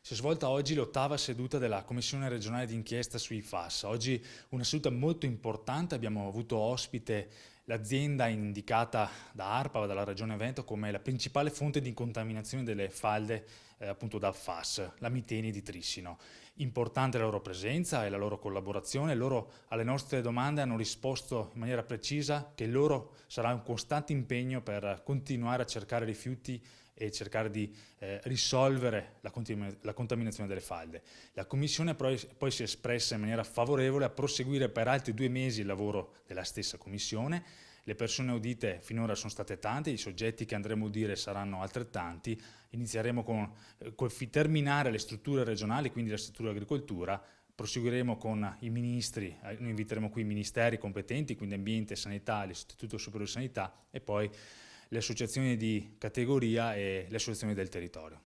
Si è svolta oggi l'8ª seduta della Commissione regionale d'inchiesta sui FAS. Oggi una seduta molto importante, abbiamo avuto ospite l'azienda indicata da ARPA, dalla Regione Veneto, come la principale fonte di contaminazione delle falde appunto dal FAS, la Miteni di Trissino. Importante la loro presenza e la loro collaborazione. Loro alle nostre domande hanno risposto in maniera precisa che loro sarà un costante impegno per continuare a cercare rifiuti e cercare di risolvere la contaminazione delle falde. La Commissione poi si è espressa in maniera favorevole a proseguire per altri 2 mesi il lavoro della stessa Commissione. Le persone audite finora sono state tante, i soggetti che andremo a udire saranno altrettanti. Inizieremo con terminare le strutture regionali, quindi la struttura dell'agricoltura. Proseguiremo con i ministri, noi inviteremo qui i ministeri competenti, quindi ambiente, sanità, l'Istituto Superiore di Sanità e poi le associazioni di categoria e le associazioni del territorio.